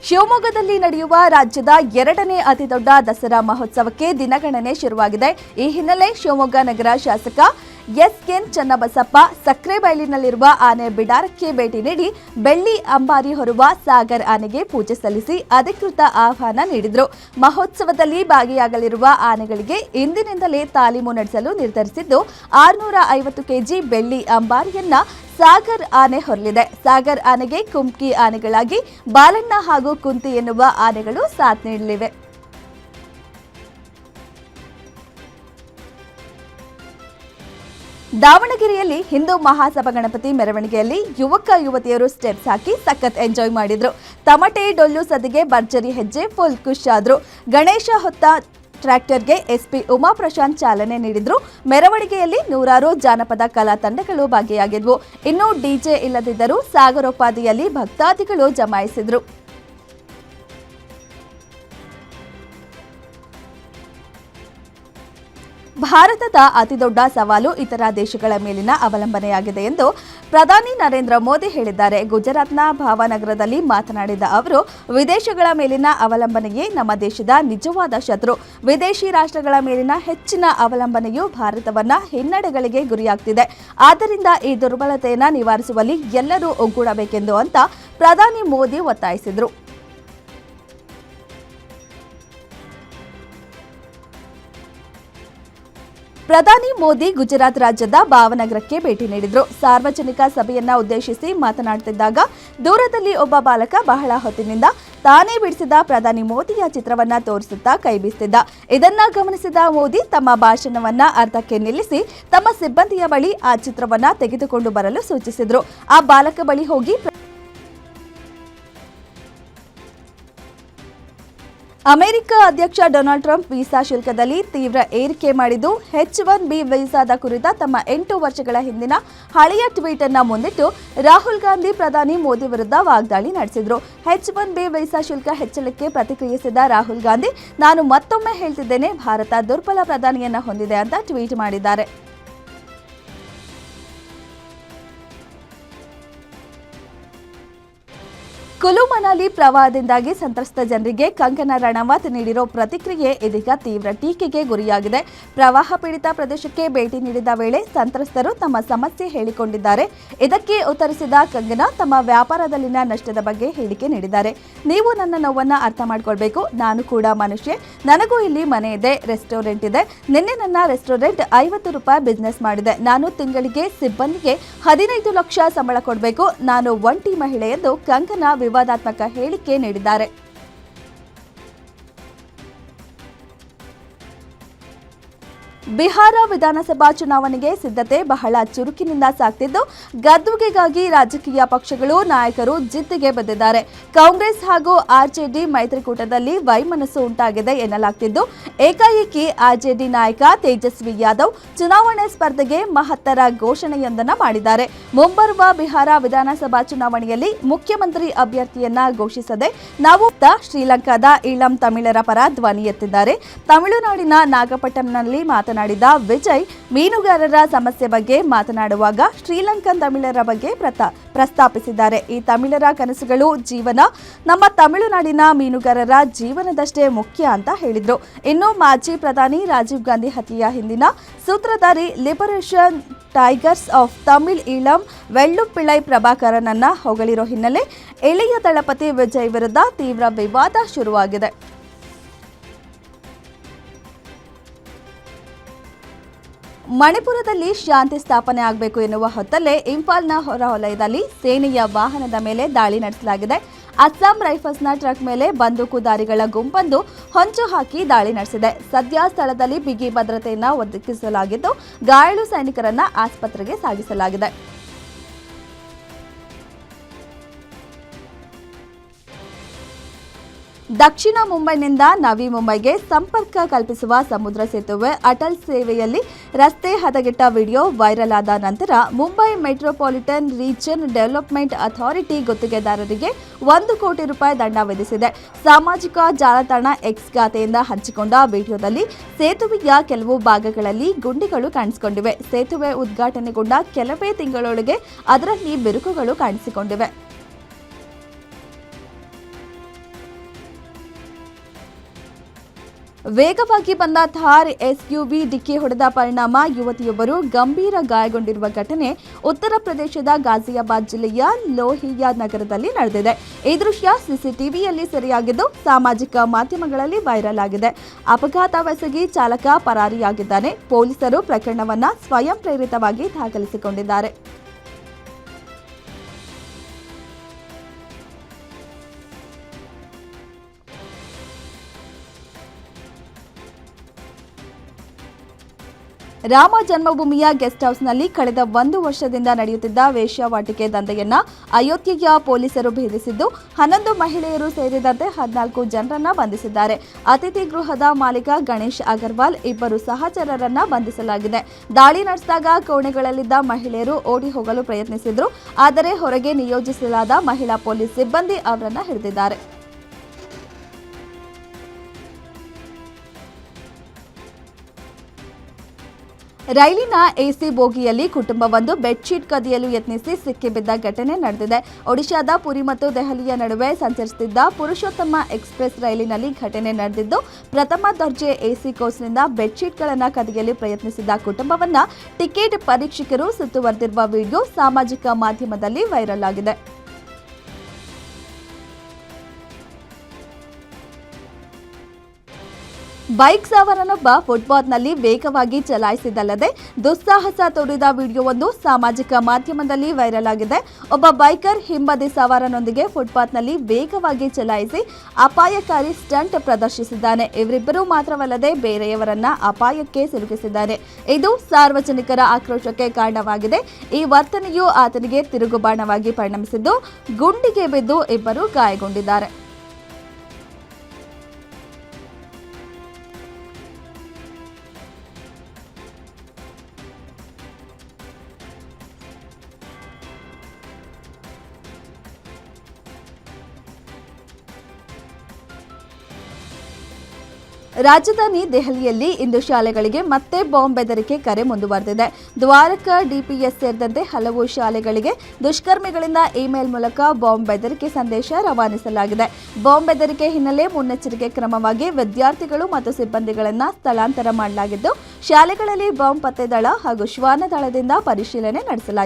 ಶಿವಮೊಗ್ಗದಲ್ಲಿ ನಡೆಯುವ ರಾಜ್ಯದ 2ನೇ ಅತಿದೊಡ್ಡ ದಸರಾ ಮಹೋತ್ಸವಕ್ಕೆ ದಿನಗಣನೆ ಶುರುವಾಗಿದೆ. ಈ ಹಿನ್ನೆಲೆ ಶಿವಮೊಗ್ಗ ನಗರ ಶಾಸಕ ಎಸ್.ಎನ್. ಚನ್ನಬಸಪ್ಪ ಸಕ್ರೆಬೈಲಿನಲ್ಲಿರುವ ಆನೆ ಬಿಡಾರಕ್ಕೆ ಭೇಟಿ ನೀಡಿ ಬೆಳ್ಳಿ ಅಂಬಾರಿ ಹೊರುವ ಸಾಗರ್ ಆನೆಗೆ ಪೂಜೆ ಸಲ್ಲಿಸಿ ಅಧಿಕೃತ ಆಹ್ವಾನ ನೀಡಿದರು. ಮಹೋತ್ಸವದಲ್ಲಿ ಭಾಗಿಯಾಗಲಿರುವ ಆನೆಗಳಿಗೆ ಇಂದಿನಿಂದಲೇ ತಾಲೀಮು ನಡೆಸಲು ನಿರ್ಧರಿಸಿದ್ದು 650 ಕೆಜಿ ಬೆಳ್ಳಿ ಅಂಬಾರಿಯನ್ನ ಸಾಗರ್ ಆನೆ ಹೊರಲಿದೆ. ಸಾಗರ್ ಆನೆಗೆ ಕುಮ್ಕಿ ಆನೆಗಳಾಗಿ ಬಾಲಣ್ಣ ಹಾಗೂ ಕುಂತಿ ಎನ್ನುವ ಆನೆಗಳು ಸಾಥ್ ನೀಡಲಿವೆ. ದಾವಣಗೆರೆಯಲ್ಲಿ ಹಿಂದೂ ಮಹಾಸಭಾ ಗಣಪತಿ ಮೆರವಣಿಗೆಯಲ್ಲಿ ಯುವಕ ಯುವತಿಯರು ಸ್ಟೆಪ್ಸ್ ಹಾಕಿ ಸಖತ್ ಎಂಜಾಯ್ ಮಾಡಿದ್ರು. ತಮಟೆ ಡೊಳ್ಳು ಸದಿಗೆ ಭರ್ಜರಿ ಹೆಜ್ಜೆ ಫುಲ್ ಖುಷ್ ಆದ್ರು. ಗಣೇಶ ಹೊತ್ತ ಟ್ರ್ಯಾಕ್ಟರ್ಗೆ ಎಸ್ಪಿ ಉಮಾ ಪ್ರಶಾಂತ್ ಚಾಲನೆ ನೀಡಿದ್ರು. ಮೆರವಣಿಗೆಯಲ್ಲಿ ನೂರಾರು ಜಾನಪದ ಕಲಾ ತಂಡಗಳು ಭಾಗಿಯಾಗಿದ್ವು. ಇನ್ನು ಡಿಜೆ ಇಲ್ಲದಿದ್ದರೂ ಸಾಗರೋಪಾದಿಯಲ್ಲಿ ಭಕ್ತಾದಿಗಳು ಜಮಾಯಿಸಿದ್ರು. ಭಾರತದ ಅತಿದೊಡ್ಡ ಸವಾಲು ಇತರ ದೇಶಗಳ ಮೇಲಿನ ಅವಲಂಬನೆಯಾಗಿದೆ ಎಂದು ಪ್ರಧಾನಿ ನರೇಂದ್ರ ಮೋದಿ ಹೇಳಿದ್ದಾರೆ. ಗುಜರಾತ್ನ ಭಾವನಗರದಲ್ಲಿ ಮಾತನಾಡಿದ ಅವರು, ವಿದೇಶಗಳ ಮೇಲಿನ ಅವಲಂಬನೆಯೇ ನಮ್ಮ ದೇಶದ ನಿಜವಾದ ಶತ್ರು. ವಿದೇಶಿ ರಾಷ್ಟ್ರಗಳ ಮೇಲಿನ ಹೆಚ್ಚಿನ ಅವಲಂಬನೆಯು ಭಾರತವನ್ನ ಹಿನ್ನಡೆಗಳಿಗೆ ಗುರಿಯಾಗ್ತಿದೆ. ಆದ್ದರಿಂದ ಈ ದುರ್ಬಲತೆಯನ್ನು ನಿವಾರಿಸುವಲ್ಲಿ ಎಲ್ಲರೂ ಒಗ್ಗೂಡಬೇಕೆಂದು ಅಂತ ಪ್ರಧಾನಿ ಮೋದಿ ಒತ್ತಾಯಿಸಿದರು. ಪ್ರಧಾನಿ ಮೋದಿ ಗುಜರಾತ್ ರಾಜ್ಯದ ಭಾವನಗರಕ್ಕೆ ಭೇಟಿ ನೀಡಿದರು. ಸಾರ್ವಜನಿಕ ಸಭೆಯನ್ನ ಉದ್ದೇಶಿಸಿ ಮಾತನಾಡುತ್ತಿದ್ದಾಗ ದೂರದಲ್ಲಿ ಒಬ್ಬ ಬಾಲಕ ಬಹಳ ಹೊತ್ತಿನಿಂದ ತಾನೇ ಬಿಡಿಸಿದ ಪ್ರಧಾನಿ ಮೋದಿಯ ಚಿತ್ರವನ್ನ ತೋರಿಸುತ್ತಾ ಕೈ ಬೀಸುತ್ತಿದ್ದ. ಇದನ್ನ ಗಮನಿಸಿದ ಮೋದಿ ತಮ್ಮ ಭಾಷಣವನ್ನ ಅರ್ಧಕ್ಕೆ ನಿಲ್ಲಿಸಿ ತಮ್ಮ ಸಿಬ್ಬಂದಿಯ ಬಳಿ ಆ ಚಿತ್ರವನ್ನ ತೆಗೆದುಕೊಂಡು ಬರಲು ಸೂಚಿಸಿದರು. ಆ ಬಾಲಕ ಬಳಿ ಹೋಗಿ ಅಮೆರಿಕ ಅಧ್ಯಕ್ಷ ಡೊನಾಲ್ಡ್ ಟ್ರಂಪ್ ವೀಸಾ ಶುಲ್ಕದಲ್ಲಿ ತೀವ್ರ ಏರಿಕೆ ಮಾಡಿದ್ದು H-1B ವೀಸಾದ ಕುರಿತ ತಮ್ಮ 8 ವರ್ಷಗಳ ಹಿಂದಿನ ಹಳೆಯ ಟ್ವೀಟ್ ಅನ್ನು ಮುಂದಿಟ್ಟು ರಾಹುಲ್ ಗಾಂಧಿ ಪ್ರಧಾನಿ ಮೋದಿ ವಿರುದ್ಧ ವಾಗ್ದಾಳಿ ನಡೆಸಿದರು. H-1B ವೀಸಾ ಶುಲ್ಕ ಹೆಚ್ಚಳಕ್ಕೆ ಪ್ರತಿಕ್ರಿಯಿಸಿದ ರಾಹುಲ್ ಗಾಂಧಿ, ನಾನು ಮತ್ತೊಮ್ಮೆ ಹೇಳ್ತಿದ್ದೇನೆ, ಭಾರತ ದುರ್ಬಲ ಪ್ರಧಾನಿಯನ್ನ ಹೊಂದಿದೆ ಅಂತ ಟ್ವೀಟ್ ಮಾಡಿದ್ದಾರೆ. ಕುಲು ಮನಾಲಿ ಪ್ರವಾಹದಿಂದಾಗಿ ಸಂತ್ರಸ್ತ ಜನರಿಗೆ ಕಂಗನಾ ರಣಾವತ್ ನೀಡಿರೋ ಪ್ರತಿಕ್ರಿಯೆ ಇದೀಗ ತೀವ್ರ ಟೀಕೆಗೆ ಗುರಿಯಾಗಿದೆ. ಪ್ರವಾಹ ಪೀಡಿತ ಪ್ರದೇಶಕ್ಕೆ ಭೇಟಿ ನೀಡಿದ ವೇಳೆ ಸಂತ್ರಸ್ತರು ತಮ್ಮ ಸಮಸ್ಯೆ ಹೇಳಿಕೊಂಡಿದ್ದಾರೆ. ಇದಕ್ಕೆ ಉತ್ತರಿಸಿದ ಕಂಗನಾ ತಮ್ಮ ವ್ಯಾಪಾರದಲ್ಲಿನ ನಷ್ಟದ ಬಗ್ಗೆ ಹೇಳಿಕೆ ನೀಡಿದ್ದಾರೆ. ನೀವು ನನ್ನ ನೋವನ್ನು ಅರ್ಥ ಮಾಡಿಕೊಳ್ಬೇಕು, ನಾನು ಕೂಡ ಮನುಷ್ಯ, ನನಗೂ ಇಲ್ಲಿ ಮನೆ ಇದೆ, ರೆಸ್ಟೋರೆಂಟ್ ಇದೆ. ನಿನ್ನೆ ನನ್ನ ರೆಸ್ಟೋರೆಂಟ್ ₹50 ಬಿಸ್ನೆಸ್ ಮಾಡಿದೆ. ನಾನು ತಿಂಗಳಿಗೆ ಸಿಬ್ಬಂದಿಗೆ 15 ಲಕ್ಷ ಸಂಬಳ ಕೊಡಬೇಕು. ನಾನು ಒಂಟಿ ಮಹಿಳೆ ಎಂದು ಕಂಗನಾ ವಿವಾದಾತ್ಮಕ ಹೇಳಿಕೆ ನೀಡಿದ್ದಾರೆ. ಬಿಹಾರ ವಿಧಾನಸಭಾ ಚುನಾವಣೆಗೆ ಸಿದ್ಧತೆ ಬಹಳ ಚುರುಕಿನಿಂದ ಸಾಗ್ತಿದ್ದು ಗದ್ದುಗೆಗಾಗಿ ರಾಜಕೀಯ ಪಕ್ಷಗಳು ನಾಯಕರು ಜಿದ್ದಿಗೆ ಬಂದಿದ್ದಾರೆ. ಕಾಂಗ್ರೆಸ್ ಹಾಗೂ ಆರ್ಜೆಡಿ ಮೈತ್ರಿಕೂಟದಲ್ಲಿ ವೈಮನಸ್ಸು ಉಂಟಾಗಿದೆ ಎನ್ನಲಾಗ್ತಿದ್ದು ಏಕಾಏಕಿ ಆರ್ಜೆಡಿ ನಾಯಕ ತೇಜಸ್ವಿ ಯಾದವ್ ಚುನಾವಣೆ ಸ್ಪರ್ಧೆಗೆ ಮಹತ್ತರ ಘೋಷಣೆಯೊಂದನ್ನು ಮಾಡಿದ್ದಾರೆ. ಮುಂಬರುವ ಬಿಹಾರ ವಿಧಾನಸಭಾ ಚುನಾವಣೆಯಲ್ಲಿ ಮುಖ್ಯಮಂತ್ರಿ ಅಭ್ಯರ್ಥಿಯನ್ನ ಘೋಷಿಸದೆ ನಾವು ಶ್ರೀಲಂಕಾದ ಈಳಂ ತಮಿಳರ ಪರ ಧ್ವನಿ ಎತ್ತಿದ್ದಾರೆ. ತಮಿಳುನಾಡಿನ ನಾಗಪಟ್ಟಣಂನಲ್ಲಿ ಮಾತನಾಡಿದ ವಿಜಯ್ ಮೀನುಗಾರರ ಸಮಸ್ಯೆ ಬಗ್ಗೆ ಮಾತನಾಡುವಾಗ ಶ್ರೀಲಂಕನ್ ತಮಿಳರ ಬಗ್ಗೆ ಪ್ರಸ್ತಾಪಿಸಿದ್ದಾರೆ. ಈ ತಮಿಳರ ಕನಸುಗಳು ಜೀವನ ನಮ್ಮ ತಮಿಳುನಾಡಿನ ಮೀನುಗಾರರ ಜೀವನದಷ್ಟೇ ಮುಖ್ಯ ಅಂತ ಹೇಳಿದ್ರು. ಇನ್ನು ಮಾಜಿ ಪ್ರಧಾನಿ ರಾಜೀವ್ ಗಾಂಧಿ ಹತ್ಯೆಯ ಹಿಂದಿನ ಸೂತ್ರಧಾರಿ liberation tigers of Tamil Eelam Velupillai ಪ್ರಭಾಕರನನ್ನ ಹೊಗಳಿರೋ ಹಿನ್ನೆಲೆ ಎಳೆಯ ದಳಪತಿ ವಿಜಯ್ ವಿರುದ್ಧ ತೀವ್ರ ವಿವಾದ ಶುರುವಾಗಿದೆ. ಮಣಿಪುರದಲ್ಲಿ ಶಾಂತಿ ಸ್ಥಾಪನೆ ಆಗಬೇಕು ಎನ್ನುವ ಹೊತ್ತಲ್ಲೇ ಇಂಫಾಲ್ನ ಹೊರವಲಯದಲ್ಲಿ ಸೇನೆಯ ವಾಹನದ ಮೇಲೆ ದಾಳಿ ನಡೆಸಲಾಗಿದೆ. ಅಸ್ಸಾಂ ರೈಫಲ್ಸ್ನ ಟ್ರಕ್ ಮೇಲೆ ಬಂದೂಕುದಾರಿಗಳ ಗುಂಪೊಂದು ಹೊಂಚು ಹಾಕಿ ದಾಳಿ ನಡೆಸಿದೆ. ಸದ್ಯ ಸ್ಥಳದಲ್ಲಿ ಬಿಗಿ ಭದ್ರತೆಯನ್ನು ಒದಗಿಸಲಾಗಿದ್ದು ಗಾಯಾಳು ಸೈನಿಕರನ್ನ ಆಸ್ಪತ್ರೆಗೆ ಸಾಗಿಸಲಾಗಿದೆ. ದಕ್ಷಿಣ ಮುಂಬೈನಿಂದ ನವಿ ಮುಂಬೈಗೆ ಸಂಪರ್ಕ ಕಲ್ಪಿಸುವ ಸಮುದ್ರ ಸೇತುವೆ ಅಟಲ್ ಸೇವೆಯಲ್ಲಿ ರಸ್ತೆ ಹದಗೆಟ್ಟ ವಿಡಿಯೋ ವೈರಲ್ ಆದ ನಂತರ Mumbai metropolitan region development authority ಗುತ್ತಿಗೆದಾರರಿಗೆ ₹1 ಕೋಟಿ ದಂಡ ವಿಧಿಸಿದೆ. ಸಾಮಾಜಿಕ ಜಾಲತಾಣ ಎಕ್ಸ್ ಖಾತೆಯಿಂದ ಹಂಚಿಕೊಂಡ ವಿಡಿಯೋದಲ್ಲಿ ಸೇತುವೆಯ ಕೆಲವು ಭಾಗಗಳಲ್ಲಿ ಗುಂಡಿಗಳು ಕಾಣಿಸಿಕೊಂಡಿವೆ. ಸೇತುವೆ ಉದ್ಘಾಟನೆಗೊಂಡ ಕೆಲವೇ ತಿಂಗಳೊಳಗೆ ಅದರಲ್ಲಿ ಬಿರುಕುಗಳು ಕಾಣಿಸಿಕೊಂಡಿವೆ. ವೇಗವಾಗಿ ಬಂದ ಥಾರ್ ಎಸ್ಯುವಿ ಡಿಕ್ಕಿ ಹೊಡೆದ ಪರಿಣಾಮ ಯುವತಿಯೊಬ್ಬರು ಗಂಭೀರ ಗಾಯಗೊಂಡಿರುವ ಘಟನೆ ಉತ್ತರ ಪ್ರದೇಶದ ಗಾಜಿಯಾಬಾದ್ ಜಿಲ್ಲೆಯ ಲೋಹಿಯಾ ನಗರದಲ್ಲಿ ನಡೆದಿದೆ. ಈ ದೃಶ್ಯ ಸಿಸಿಟಿವಿಯಲ್ಲಿ ಸೆರೆಯಾಗಿದ್ದು ಸಾಮಾಜಿಕ ಮಾಧ್ಯಮಗಳಲ್ಲಿ ವೈರಲ್ ಆಗಿದೆ. ಅಪಘಾತವೆಸಗಿ ಚಾಲಕ ಪರಾರಿಯಾಗಿದ್ದಾನೆ. ಪೊಲೀಸರು ಪ್ರಕರಣವನ್ನು ಸ್ವಯಂ ಪ್ರೇರಿತವಾಗಿ ದಾಖಲಿಸಿಕೊಂಡಿದ್ದಾರೆ. ರಾಮ ಜನ್ಮಭೂಮಿಯ ಗೆಸ್ಟ್ ಹೌಸ್ನಲ್ಲಿ ಕಳೆದ 1 ವರ್ಷದಿಂದ ನಡೆಯುತ್ತಿದ್ದ ವೇಶ್ಯಾವಾಟಿಕೆ ದಂಧೆಯನ್ನ ಅಯೋಧ್ಯೆಯ ಪೊಲೀಸರು ಭೇದಿಸಿದ್ದು 11 ಮಹಿಳೆಯರು ಸೇರಿದಂತೆ 14 ಜನರನ್ನ ಬಂಧಿಸಿದ್ದಾರೆ. ಅತಿಥಿ ಗೃಹದ ಮಾಲೀಕ ಗಣೇಶ್ ಅಗರ್ವಾಲ್ 2 ಸಹಚರರನ್ನ ಬಂಧಿಸಲಾಗಿದೆ. ದಾಳಿ ನಡೆಸಿದಾಗ ಕೋಣೆಗಳಲ್ಲಿದ್ದ ಮಹಿಳೆಯರು ಓಡಿ ಹೋಗಲು ಪ್ರಯತ್ನಿಸಿದ್ರು. ಆದರೆ ಹೊರಗೆ ನಿಯೋಜಿಸಲಾದ ಮಹಿಳಾ ಪೊಲೀಸ್ ಸಿಬ್ಬಂದಿ ಅವರನ್ನ ಹಿಡಿದಿದ್ದಾರೆ. ರೈಲಿನ ಎಸಿ ಬೋಗಿಯಲ್ಲಿ ಕುಟುಂಬವೊಂದು ಬೆಡ್ಶೀಟ್ ಕದಿಯಲು ಯತ್ನಿಸಿ ಸಿಕ್ಕಿಬಿದ್ದ ಘಟನೆ ನಡೆದಿದೆ. ಒಡಿಶಾದ ಪುರಿ ಮತ್ತು ದೆಹಲಿಯ ನಡುವೆ ಸಂಚರಿಸುತ್ತಿದ್ದ ಪುರುಷೋತ್ತಮ ಎಕ್ಸ್‌ಪ್ರೆಸ್ ರೈಲಿನಲ್ಲಿ ಘಟನೆ ನಡೆದಿದ್ದು, ಪ್ರಥಮ ದರ್ಜೆ ಎಸಿ ಕೋಚ್ನಿಂದ ಬೆಡ್ಶೀಟ್ಗಳನ್ನು ಕದಿಯಲು ಪ್ರಯತ್ನಿಸಿದ ಕುಟುಂಬವನ್ನ ಟಿಕೆಟ್ ಪರೀಕ್ಷಕರು ಸುತ್ತುವರೆದಿರುವ ವಿಡಿಯೋ ಸಾಮಾಜಿಕ ಮಾಧ್ಯಮದಲ್ಲಿ ವೈರಲ್ ಆಗಿದೆ. ಬೈಕ್ ಸವಾರನೊಬ್ಬ ಫುಟ್ಪಾತ್ನಲ್ಲಿ ವೇಗವಾಗಿ ಚಲಾಯಿಸಿದಲ್ಲದೆ ದುಸ್ಸಾಹಸ ತೋರಿದ ವಿಡಿಯೋವೊಂದು ಸಾಮಾಜಿಕ ಮಾಧ್ಯಮದಲ್ಲಿ ವೈರಲ್ ಆಗಿದೆ. ಒಬ್ಬ ಬೈಕರ್ ಹಿಂಬದಿ ಸವಾರನೊಂದಿಗೆ ಫುಟ್ಪಾತ್ನಲ್ಲಿ ವೇಗವಾಗಿ ಚಲಾಯಿಸಿ ಅಪಾಯಕಾರಿ ಸ್ಟಂಟ್ ಪ್ರದರ್ಶಿಸಿದ್ದಾನೆ. ಇವರಿಬ್ಬರು ಮಾತ್ರವಲ್ಲದೆ ಬೇರೆಯವರನ್ನ ಅಪಾಯಕ್ಕೆ ಸಿಲುಕಿಸಿದ್ದಾನೆ. ಇದು ಸಾರ್ವಜನಿಕರ ಆಕ್ರೋಶಕ್ಕೆ ಕಾರಣವಾಗಿದೆ. ಈ ವರ್ತನೆಯು ಆತನಿಗೆ ತಿರುಗುಬಾಣವಾಗಿ ಪರಿಣಮಿಸಿದ್ದು, ಗುಂಡಿಗೆ ಬಿದ್ದು ಇಬ್ಬರು ಗಾಯಗೊಂಡಿದ್ದಾರೆ. ರಾಜಧಾನಿ ದೆಹಲಿಯಲ್ಲಿ ಇಂದು ಶಾಲೆಗಳಿಗೆ ಮತ್ತೆ ಬಾಂಬ್ ಬೆದರಿಕೆ ಕರೆ ಮುಂದುವರೆದಿದೆ. ದ್ವಾರಕಾ, ಡಿಪಿಎಸ್ ಸೇರಿದಂತೆ ಹಲವು ಶಾಲೆಗಳಿಗೆ ದುಷ್ಕರ್ಮಿಗಳಿಂದ ಇಮೇಲ್ ಮೂಲಕ ಬಾಂಬ್ ಬೆದರಿಕೆ ಸಂದೇಶ ರವಾನಿಸಲಾಗಿದೆ. ಬಾಂಬ್ ಬೆದರಿಕೆ ಹಿನ್ನೆಲೆ ಮುನ್ನೆಚ್ಚರಿಕೆ ಕ್ರಮವಾಗಿ ವಿದ್ಯಾರ್ಥಿಗಳು ಮತ್ತು ಸಿಬ್ಬಂದಿಗಳನ್ನು ಸ್ಥಳಾಂತರ ಮಾಡಲಾಗಿದ್ದು, ಶಾಲೆಗಳಲ್ಲಿ ಬಾಂಬ್ ಪತ್ತೆ ದಳ ಹಾಗೂ ಶ್ವಾನ ದಳದಿಂದ ಪರಿಶೀಲನೆ ನಡೆಸಲಾಯಿತು.